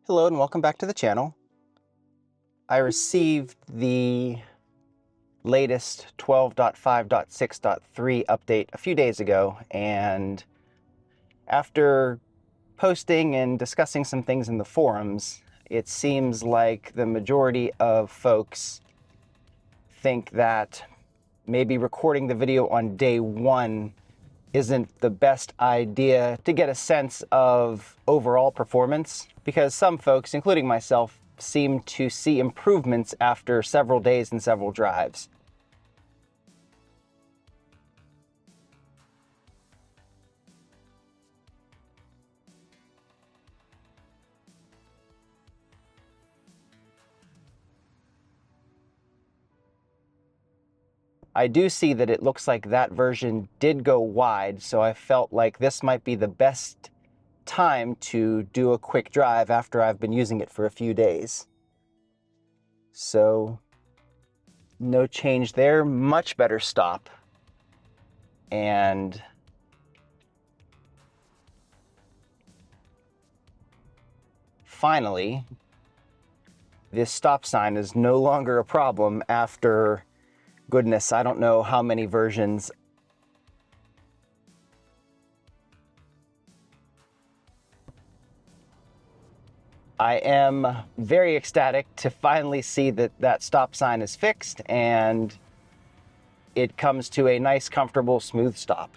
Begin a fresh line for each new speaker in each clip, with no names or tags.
Hello and welcome back to the channel. I received the latest 12.5.6.3 update a few days ago, and after posting and discussing some things in the forums, it seems like the majority of folks think that maybe recording the video on day one isn't the best idea to get a sense of overall performance, because some folks, including myself, seem to see improvements after several days and several drives. I do see that it looks like that version did go wide, so I felt like this might be the best time to do a quick drive after I've been using it for a few days. So no change there, much better stop. And finally, this stop sign is no longer a problem after, goodness, I don't know how many versions. I am very ecstatic to finally see that that stop sign is fixed and it comes to a nice, comfortable, smooth stop.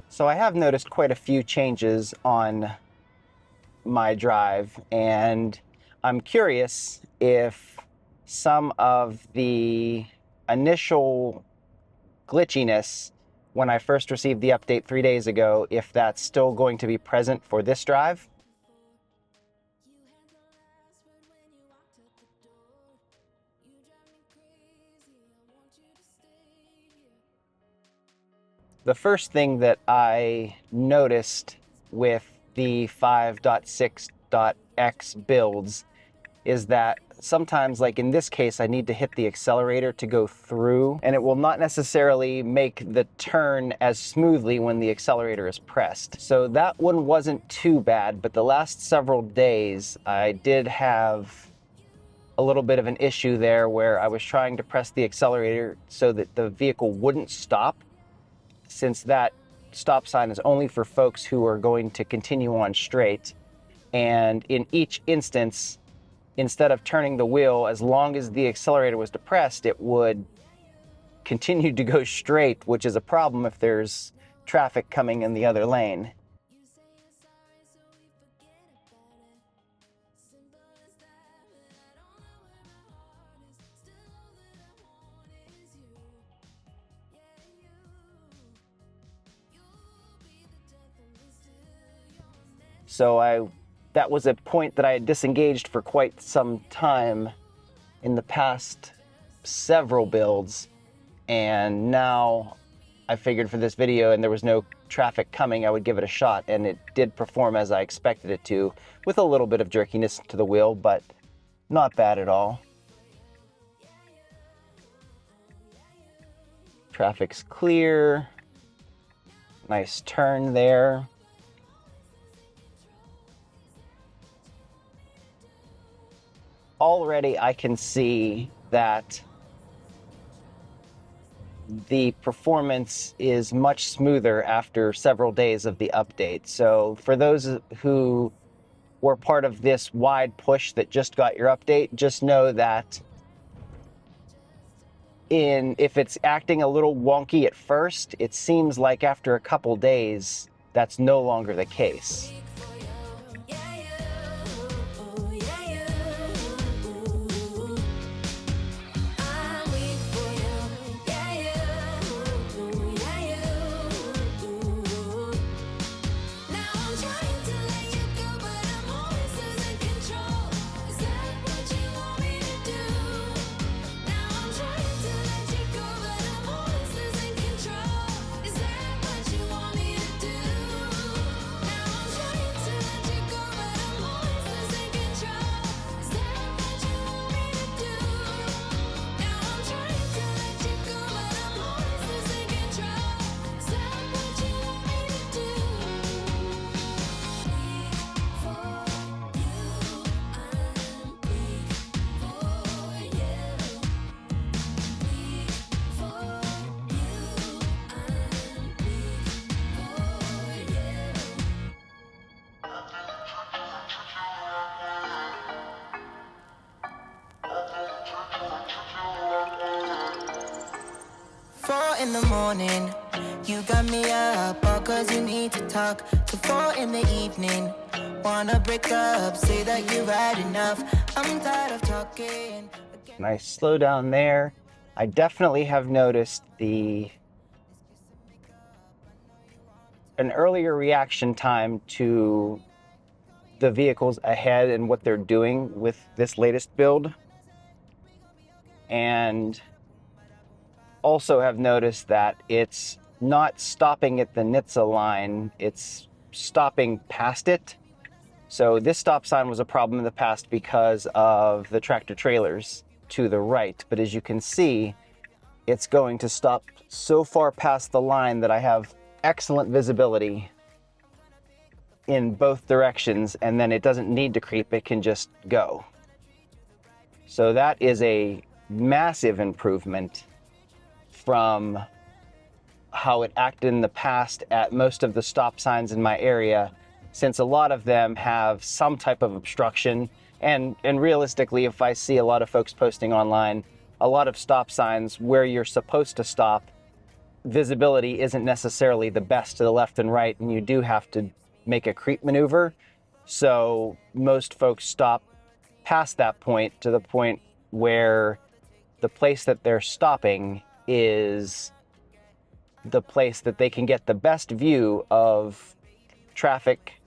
So I have noticed quite a few changes on my drive, and I'm curious if some of the initial glitchiness when I first received the update 3 days ago, if that's still going to be present for this drive. The first thing that I noticed with the 5.6.x builds is that sometimes, like in this case, I need to hit the accelerator to go through, and it will not necessarily make the turn as smoothly when the accelerator is pressed. So that one wasn't too bad, but the last several days I did have a little bit of an issue there where I was trying to press the accelerator so that the vehicle wouldn't stop, since that stop sign is only for folks who are going to continue on straight. And in each instance, instead of turning the wheel, as long as the accelerator was depressed, it would continue to go straight, which is a problem if there's traffic coming in the other lane. So that was a point that I had disengaged for quite some time in the past several builds, and now I figured for this video, and there was no traffic coming, I would give it a shot, and it did perform as I expected it to, with a little bit of jerkiness to the wheel, but not bad at all. Traffic's clear, nice turn there. Already I can see that the performance is much smoother after several days of the update. So for those who were part of this wide push that just got your update, just know that if it's acting a little wonky at first, it seems like after a couple days, that's no longer the case.
in the morning. You got me up all cause you need to talk. To 4 in the evening. Wanna break up, say that you've had enough. I'm tired of talking.
Nice slow down there. I definitely have noticed an earlier reaction time to the vehicles ahead and what they're doing with this latest build. And also have noticed that it's not stopping at the NHTSA line, it's stopping past it. So this stop sign was a problem in the past because of the tractor trailers to the right. But as you can see, it's going to stop so far past the line that I have excellent visibility in both directions, and then it doesn't need to creep, it can just go. So that is a massive improvement from how it acted in the past at most of the stop signs in my area, since a lot of them have some type of obstruction. And realistically, if I see a lot of folks posting online, a lot of stop signs where you're supposed to stop, visibility isn't necessarily the best to the left and right, and you do have to make a creep maneuver. So most folks stop past that point to the point where the place that they're stopping is the place that they can get the best view of traffic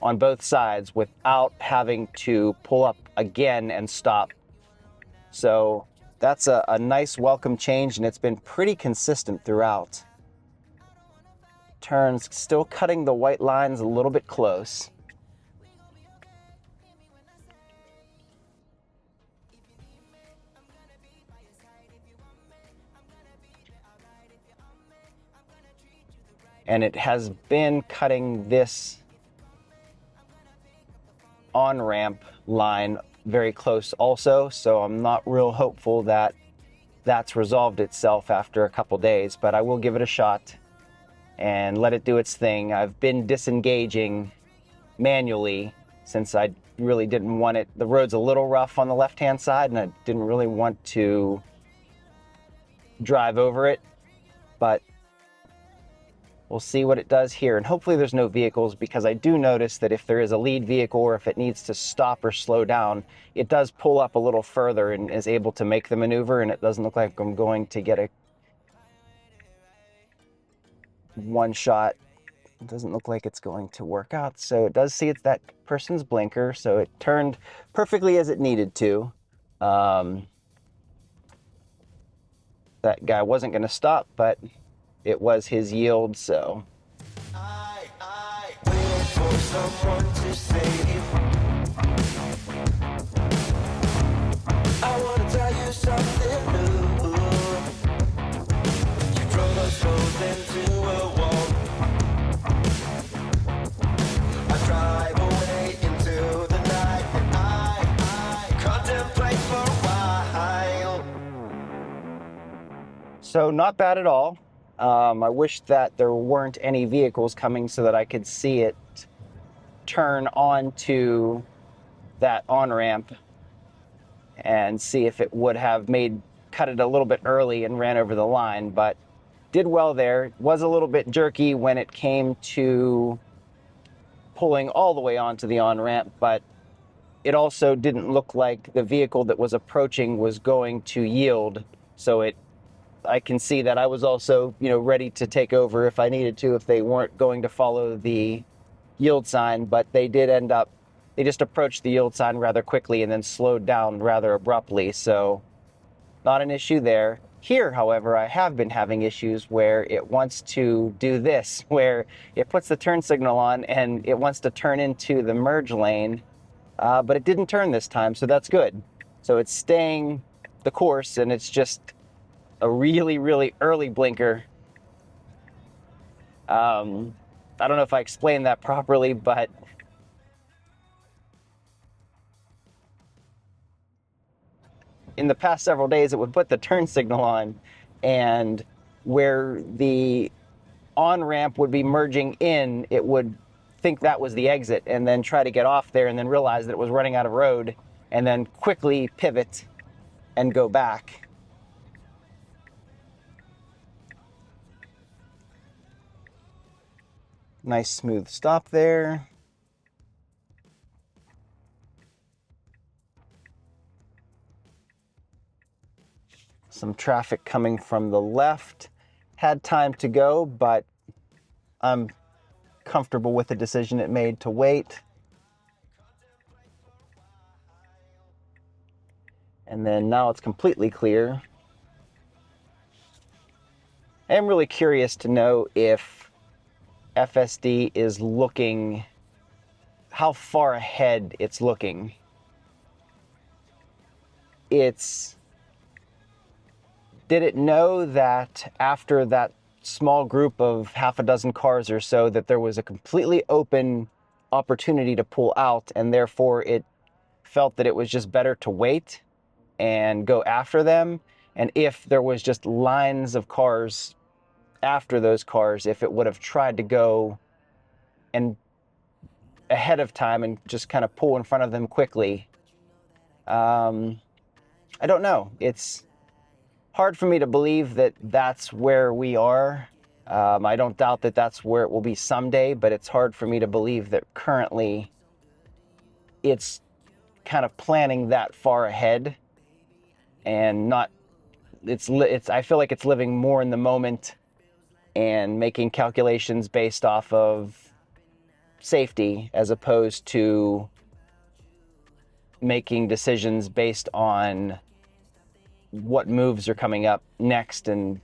on both sides without having to pull up again and stop. So that's a nice welcome change, and it's been pretty consistent throughout. Turns still cutting the white lines a little bit close. And it has been cutting this on-ramp line very close also, so I'm not real hopeful that that's resolved itself after a couple days, but I will give it a shot and let it do its thing. I've been disengaging manually since I really didn't want it. The road's a little rough on the left-hand side, and I didn't really want to drive over it, but we'll see what it does here. And hopefully there's no vehicles, because I do notice that if there is a lead vehicle or if it needs to stop or slow down, it does pull up a little further and is able to make the maneuver, and it doesn't look like I'm going to get a one shot. It doesn't look like it's going to work out. So it does see it's that person's blinker, so it turned perfectly as it needed to. That guy wasn't going to stop, but it was his yield, so.
I waited for someone to save you. I want to tell you something new. You drove us both into a wall. I drive away into the night, and I contemplate for a while.
So not bad at all. I wish that there weren't any vehicles coming so that I could see it turn onto that on-ramp and see if it would have cut it a little bit early and ran over the line, but did well there. It was a little bit jerky when it came to pulling all the way onto the on-ramp, but it also didn't look like the vehicle that was approaching was going to yield, so I can see that I was also, ready to take over if I needed to, if they weren't going to follow the yield sign. But they just approached the yield sign rather quickly and then slowed down rather abruptly. So not an issue there. Here, however, I have been having issues where it wants to do this, where it puts the turn signal on and it wants to turn into the merge lane, but it didn't turn this time, so that's good. So it's staying the course, and it's just a really, really early blinker. I don't know if I explained that properly, but in the past several days, it would put the turn signal on, and where the on-ramp would be merging in, it would think that was the exit and then try to get off there and then realize that it was running out of road and then quickly pivot and go back. Nice smooth stop there. Some traffic coming from the left. Had time to go, but I'm comfortable with the decision it made to wait. And then now it's completely clear. I am really curious to know if FSD is looking, how far ahead it's looking. Did it know that after that small group of half a dozen cars or so that there was a completely open opportunity to pull out, and therefore it felt that it was just better to wait and go after them? And if there was just lines of cars after those cars, if it would have tried to go and ahead of time and just kind of pull in front of them quickly. I don't know. It's hard for me to believe that that's where we are. I don't doubt that that's where it will be someday, but it's hard for me to believe that currently it's kind of planning that far ahead and not, I feel like it's living more in the moment and making calculations based off of safety as opposed to making decisions based on what moves are coming up next. And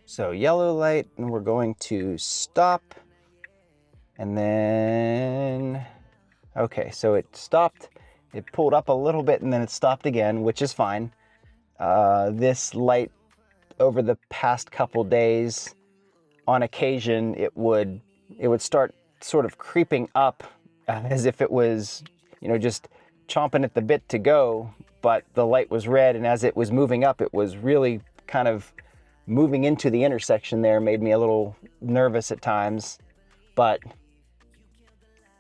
so yellow light, and we're going to stop. And then, okay, so it stopped. It pulled up a little bit and then it stopped again, which is fine. This light over the past couple days, on occasion, it would start sort of creeping up as if it was, just chomping at the bit to go, but the light was red, and as it was moving up, it was really kind of moving into the intersection there, made me a little nervous at times, but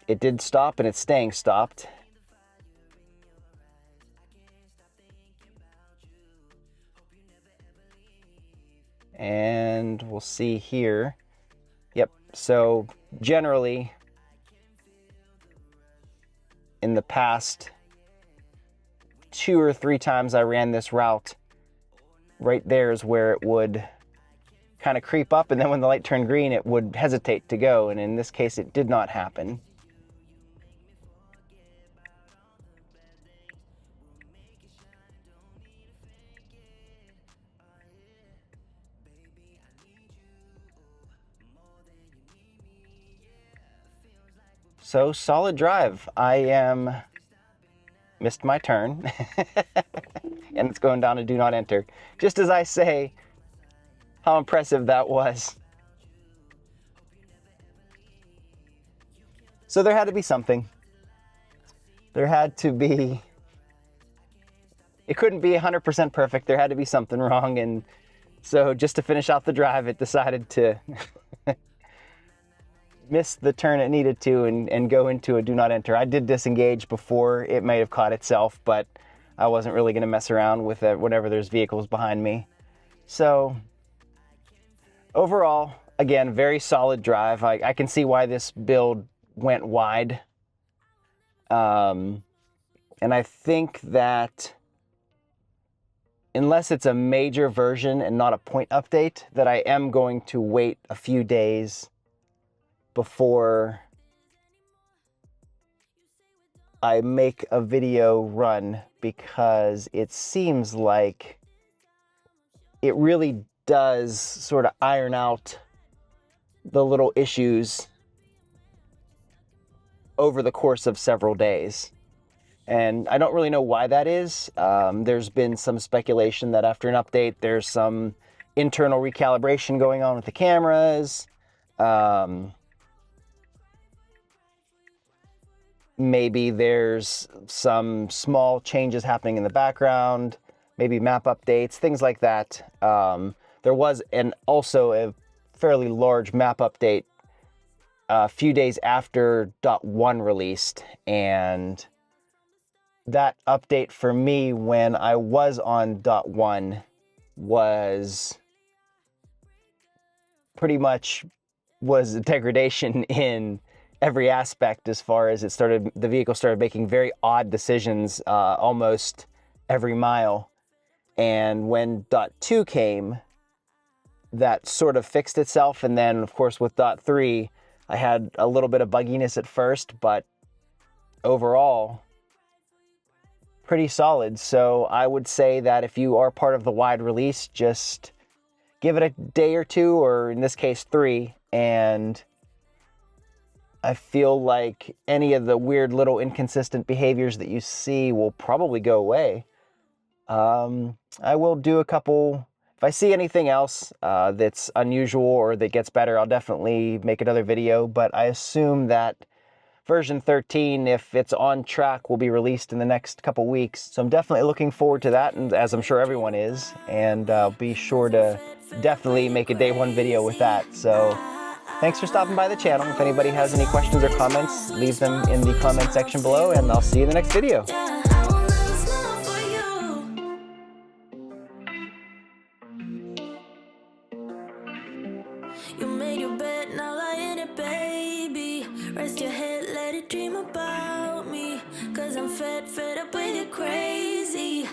it did stop and it's staying stopped. And we'll see here. Yep, so generally in the past 2 or 3 times I ran this route, right there is where it would kind of creep up, and then when the light turned green it would hesitate to go, and in this case it did not happen. So solid drive. I missed my turn and it's going down to do not enter, just as I say how impressive that was. So there had to be something. There had to be, it couldn't be 100% perfect. There had to be something wrong, and so just to finish out the drive, it decided to miss the turn it needed to and go into a do not enter. I did disengage before it may have caught itself, but I wasn't really going to mess around with it whenever there's vehicles behind me. So overall, again, very solid drive. I can see why this build went wide. And I think that unless it's a major version and not a point update, that I am going to wait a few days before I make a video run, because it seems like it really does sort of iron out the little issues over the course of several days. And I don't really know why that is. There's been some speculation that after an update, there's some internal recalibration going on with the cameras. Maybe there's some small changes happening in the background, maybe map updates, things like that. There was also a fairly large map update a few days after .1 released, and that update for me when I was on .1 was pretty much a degradation in every aspect, as far as the vehicle started making very odd decisions almost every mile. And when .2 came, that sort of fixed itself. And then, of course, with .3, I had a little bit of bugginess at first, but overall, pretty solid. So I would say that if you are part of the wide release, just give it a day or two, or in this case, 3, and I feel like any of the weird little inconsistent behaviors that you see will probably go away. I will do a couple. If I see anything else that's unusual or that gets better, I'll definitely make another video, but I assume that version 13, if it's on track, will be released in the next couple weeks. So I'm definitely looking forward to that, and as I'm sure everyone is, and I'll be sure to definitely make a day one video with that. So thanks for stopping by the channel. If anybody has any questions or comments, leave them in the comment section below, and I'll see you in the next video.
You made your bed, now lie in it, baby. Rest your head, let it dream about me. Cause I'm fed up with you crazy.